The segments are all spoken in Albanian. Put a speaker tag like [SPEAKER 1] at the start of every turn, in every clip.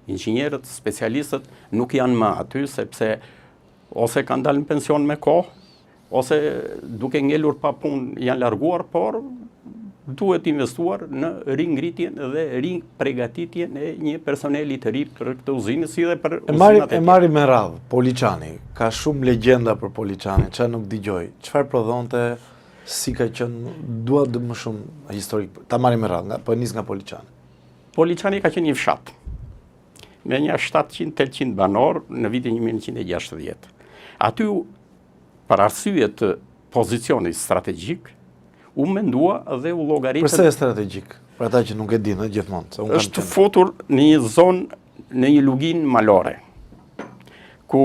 [SPEAKER 1] Inxhinierët, specialistët nuk janë më aty, sepse ose kanë dalë në pension me kohë, ose duke ngelur pa punë janë larguar, por duhet investuar në ringritjen dhe ripregatitjen e një personeli të ri për këtë uzinë, si dhe për uzinat e tjera.
[SPEAKER 2] E marri me radhë, Poliçani, ka shumë legjenda për Poliçani, që nuk dëgjoj. Çfarë prodhonte, si ka qenë, dua dhe më shumë historik, ta marri me radhë, po nis nga Poliçani.
[SPEAKER 1] Poliçani ka qenë një fshat, me një 700-800 banor në vitin 1960. Aty, për arsye të pozicionit strategjik, u mendua dhe u llogaritën.
[SPEAKER 2] Përse e strategjik? Për ata që nuk e dinë gjithmonë.
[SPEAKER 1] Është futur në një zonë, në një luginë malore, ku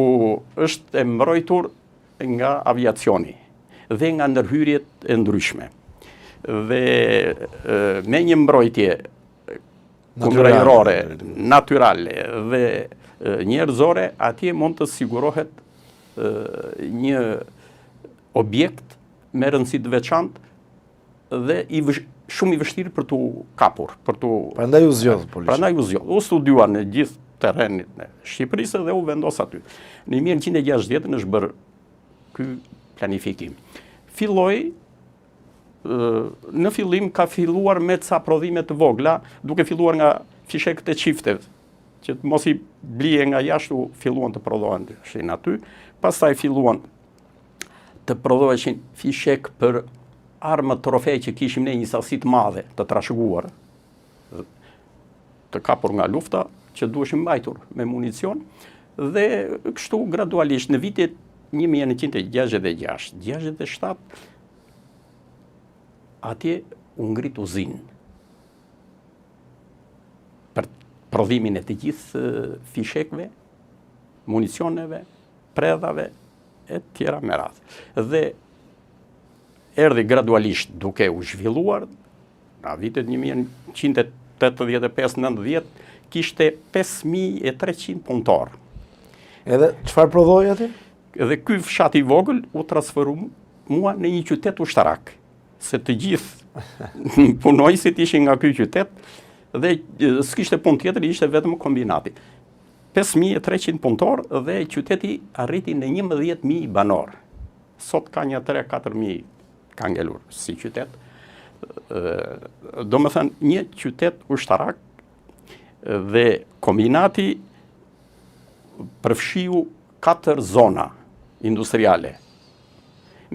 [SPEAKER 1] është e mbrojtur nga aviacioni dhe nga ndërhyrjet e ndryshme. Dhe me një mbrojtje kundërajrore, natyrale dhe njerëzore, atje mund të sigurohet një objekt me rëndësi të veçantë dhe shumë i vështirë për t'u kapur.
[SPEAKER 2] Prandaj u zgjodh Poliçani.
[SPEAKER 1] Prandaj u zgjodh. U studiua në gjithë terrenit në Shqipërisë dhe u vendos aty. Në 1960 është bërë ky planifikim. Në fillim ka filluar me ca prodhime të vogla, duke filluar nga fishekët e qifteve, që të mos i blije nga jashtë, u filluan të prodhoheshin aty. Pastaj filluan të prodhoheshin fishek për armët trofej që kishim ne, një sasi të madhe të trashëguar, të kapur nga lufta, që duheshin mbajtur me municion, dhe kështu gradualisht në vitet 1966-67 atje u ngrit uzinë për prodhimin e të gjithë fishekve, municioneve, predhave e tjera me radhë. Dhe erdhi gradualisht duke u zhvilluar, në vitet 1985-90 kishte 5300 punëtor.
[SPEAKER 2] Edhe çfarë prodhoi aty?
[SPEAKER 1] Edhe ky fshat i vogël u transformua në një qytet ushtarak, se të gjithë punojësit ishin nga ky qytet dhe s'kishte punë tjetër, ishte vetëm kombinati. 5300 punëtor dhe qyteti arriti në 11000 banor. Sot ka një 3-4000 ka ngelur si qytet. Do më thënë, një qytet ushtarak dhe kombinati përfshiu 4 zona industriale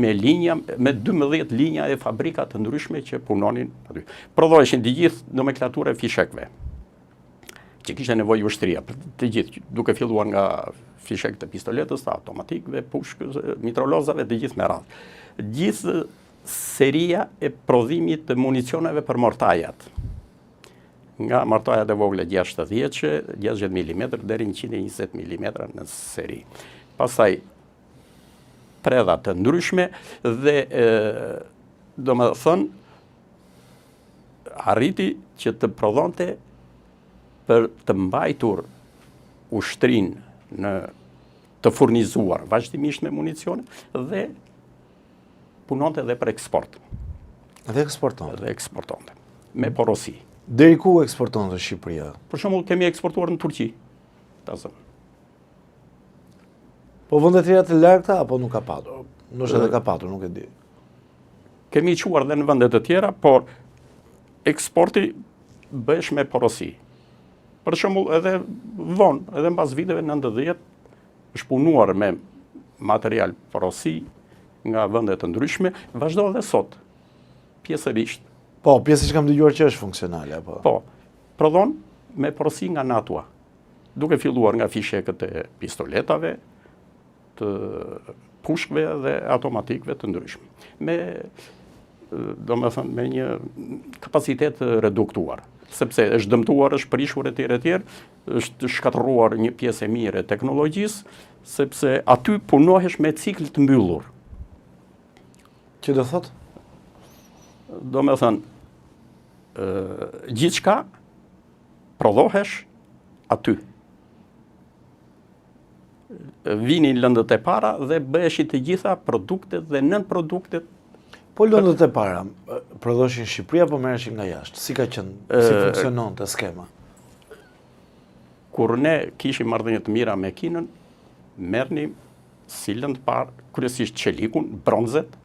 [SPEAKER 1] me 12 linja e fabrika të ndryshme që punonin aty. Prodhoheshin të gjithë nomenklatura e fishekve, që kishte nevojë ushtria, të gjithë, duke filluar nga fishek të pistoletës, të automatikëve, pushkës, mitrolozave, të gjithë me radhë. Gjithë seria e prodhimit të municioneve për mortajat. Nga mortajat e vogle 60 mm deri 120 mm në seri. Pastaj predha të ndryshme dhe do më thënë arriti që të prodhonte për të mbajtur ushtrinë të furnizuar vazhdimisht me municione dhe punonte edhe për eksport.
[SPEAKER 2] Dhe eksportonte.
[SPEAKER 1] Dhe eksportonte. Me porosi.
[SPEAKER 2] Deri ku eksportonte Shqipëria?
[SPEAKER 1] Për shembull, kemi eksportuar në Turqi.
[SPEAKER 2] Po vende të tjera të largëta apo nuk ka patur? Ndoshta edhe ka patur, nuk e di.
[SPEAKER 1] Kemi quar dhe në vende të tjera, por eksporti bëhesh me porosi. Për shembull, edhe vonë, edhe mbas viteve 90, është punuar me material porosi nga vende të ndryshme, vazhdo edhe sot, pjesërisht.
[SPEAKER 2] Po, pjesërisht kam dëgjuar që është funksionale, apo?
[SPEAKER 1] Po, prodhon me porosi nga natua, duke filluar nga fishekët e pistoletave, të pushkve dhe automatikve të ndryshme. Do me thënë, me një kapacitet reduktuar, sepse është dëmtuar, është prishur e tjerë, është shkatëruar një pjesë e mirë e teknologjisë, sepse aty punohesh me cikl të mbyllur.
[SPEAKER 2] Që do thotë?
[SPEAKER 1] Do me thënë, gjithçka prodhohesh aty. Vinin lëndët e para dhe bëheshin të gjitha produktet dhe nën produktet.
[SPEAKER 2] Po lëndët e para, prodhoshin në Shqipëri apo merreshin nga jashtë? Si ka qenë, si funksiononte skema?
[SPEAKER 1] kur ne kishim marrëdhënie të mira me Kinën, merrnim si lëndë parë, kryesisht qelikun, bronzet,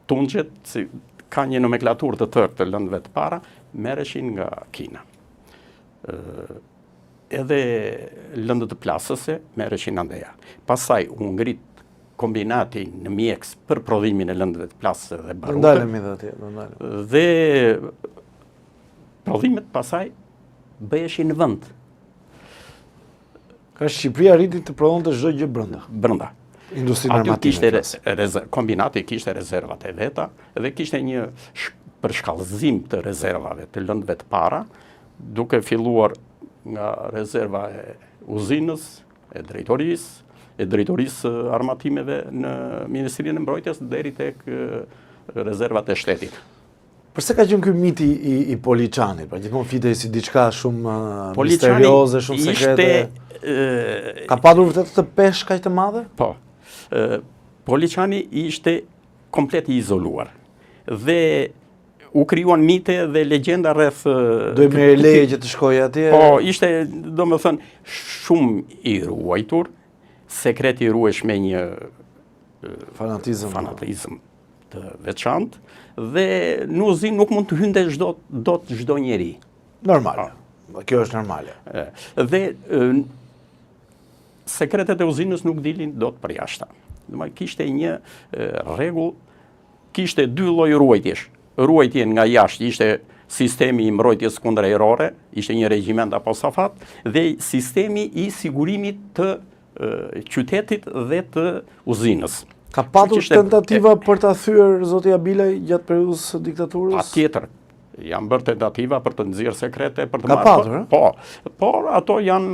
[SPEAKER 1] tungjet, si ka një nomenklaturë të tërë të lëndëve të para, merreshin nga Kina. Edhe lëndët të plasëse merreshin andeja. Pastaj u ngrit kombinati në mjeks për prodhimin e lëndëve të plasëse dhe barute.
[SPEAKER 2] Ndalemi dhe atje,
[SPEAKER 1] Dhe prodhimet pasaj bëheshin në vend.
[SPEAKER 2] Ka Shqipëria arriti të prodhonte çdo gjë brenda.
[SPEAKER 1] Brenda.
[SPEAKER 2] Industrinë
[SPEAKER 1] armatime. Kombinati kishte rezervat e veta dhe kishte një përshkallëzim të rezervave të lëndëve të para, duke filluar nga rezerva e uzinës, e drejtorisë armatimeve në Ministrinë e Mbrojtjes deri tek rezervat e shtetit.
[SPEAKER 2] Përse ka qenë ky miti i Poliçanit? Pra gjithmonë fitej si diçka shumë misterioze, shumë sekrete. Ka padur vërtet të peshë kaq të madhe?
[SPEAKER 1] Po. Poliçani ishte komplet i izoluar. Dhe u krijuan mite dhe legjenda rreth
[SPEAKER 2] do i merr leje që të shkojë atje.
[SPEAKER 1] Po, ishte domethënë shumë i ruajtur, sekret i ruhesh me një fanatizëm të veçantë dhe në uzinë nuk mund të hynte çdo njeri.
[SPEAKER 2] Normale. Kjo është normale.
[SPEAKER 1] Dhe sekretet e uzinës nuk dilin dot për jashtë. Domethënë kishte një rregull, kishte dy lloj ruajtjesh. Ruajtje nga jashtë ishte sistemi i mbrojtjes kundër errore, ishte një regjiment apo safat, dhe sistemi i sigurimit të qytetit dhe të uzinës.
[SPEAKER 2] Ka patur tentativa për ta thyer zoti Abilaj gjatë periudhës së diktaturës?
[SPEAKER 1] Patjetër. Janë bërë tentativa për të nxjerrë sekrete, për të
[SPEAKER 2] marrë. Ka patur,
[SPEAKER 1] po. Por ato janë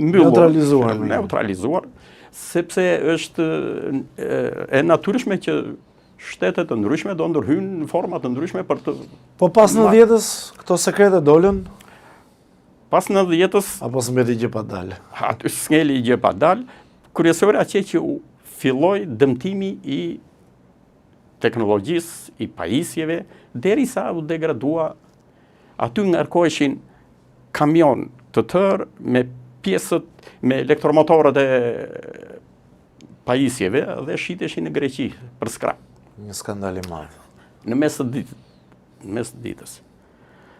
[SPEAKER 1] mbyllur, neutralizuar, sepse është e natyrshme që shtetet të ndryshme do ndërhyjnë në forma të ndryshme për të...
[SPEAKER 2] Po pas 90-s këto sekrete dolën?
[SPEAKER 1] Pas 90-s...
[SPEAKER 2] Apo s'mbeti gjë pa dalë?
[SPEAKER 1] Aty s'ngeli gjë pa dalë, kryesore atje që u filloi dëmtimi i teknologjisë, i pajisjeve, derisa u degradua. Aty ngarkoheshin kamion të tërë me pjesët, me elektromotorët e pajisjeve dhe shiteshin në Greqi për skrap.
[SPEAKER 2] Një skandal i madh.
[SPEAKER 1] Në mes të ditës.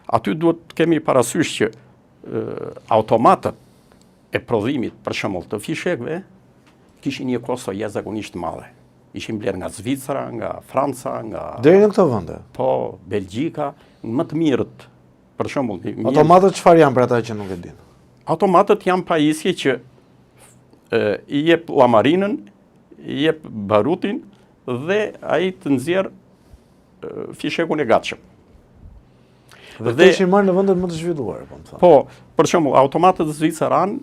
[SPEAKER 1] Aty duhet të kemi parasysh që automatët e prodhimit, për shembull të fishekëve, kishin një kosto jashtëzakonisht të madhe. Ishin blerë nga Zvicra, nga Franca, nga...
[SPEAKER 2] Deri në këto vende?
[SPEAKER 1] Po, Belgjika, më të mirët, për shembull...
[SPEAKER 2] Automatët çfarë janë për ata që nuk e dinë?
[SPEAKER 1] Automatët janë pajisje që i jep llamarinën, i jep barutin, dhe ai të nxjerr fishekun e gatshëm.
[SPEAKER 2] Dhe ishin marrë në vendet më të zhvilluara, po më thon.
[SPEAKER 1] Po, për shembull, automatët zviceran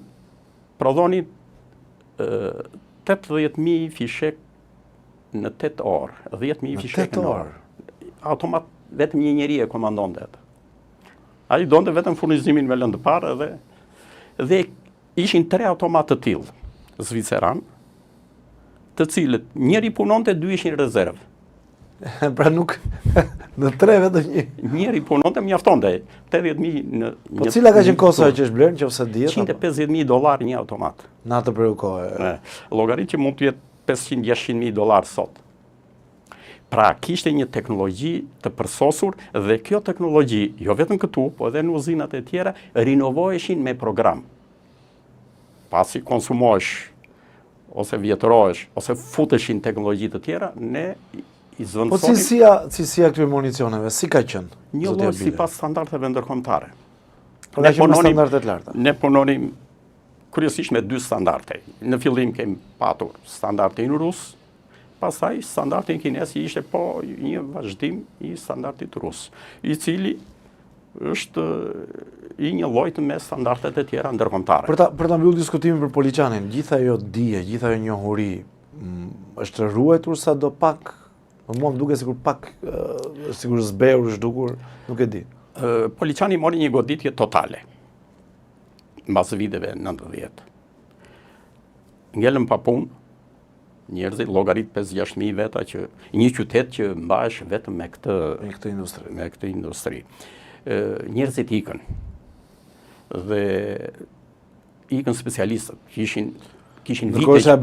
[SPEAKER 1] prodhonin 80.000 fishek në 8 orë, 10.000 fishek në orë. Automat vetëm një njeri e komandonte atë. Ai donte vetëm furnizimin me lëndë parë dhe ishin 3 automatë të tillë zviceran, të cilët njëri punonte, 2 ishin rezervë.
[SPEAKER 2] Pra nuk në 3 vetëm një.
[SPEAKER 1] Njëri punonte mjaftonte 80.000 në
[SPEAKER 2] Po cila ka qenë kosta që është blerë nëse dihet?
[SPEAKER 1] $150.000 një automat.
[SPEAKER 2] Në atë periudhë kohe.
[SPEAKER 1] Llogaritë që mund të jetë $500-600.000 sot. Pra kishte një teknologji të përsosur dhe kjo teknologji, jo vetëm këtu, po edhe në uzinat e tjera, rinovoheshin me program. Pasi konsumohesh ose vjetërohesh, ose futeshin teknologji të tjera, ne i zvendësonim...
[SPEAKER 2] Po cilësia këtyre municioneve, si ka qenë?
[SPEAKER 1] Një lloj sipas standardeve ndërkombëtare.
[SPEAKER 2] Pra ka qenë me standarde të larta.
[SPEAKER 1] Ne punonim kryesisht me 2 standarde. Në fillim kemi patur standardin rus, pastaj standardin kines ishte po një vazhdim i standardit rus, i cili është i një lloj me standardet e tjera ndërkombëtare.
[SPEAKER 2] Për ta mbyllur diskutimin për Poliçanin, gjithë ajo dije, gjithë ajo njohuri është ruajtur sadopak, mua më duket sikur pak sikur zbehur, zhdukur, nuk e di.
[SPEAKER 1] Poliçani mori një goditje totale mbas viteve 90. Ngelën pa punë, njerëzit llogarit 5-6.000 veta që një qytet që mbahesh vetëm me këtë industri. Njerëzit ikën. Dhe ikën specialistët, kishin
[SPEAKER 2] Ndërkohë
[SPEAKER 1] vite
[SPEAKER 2] isha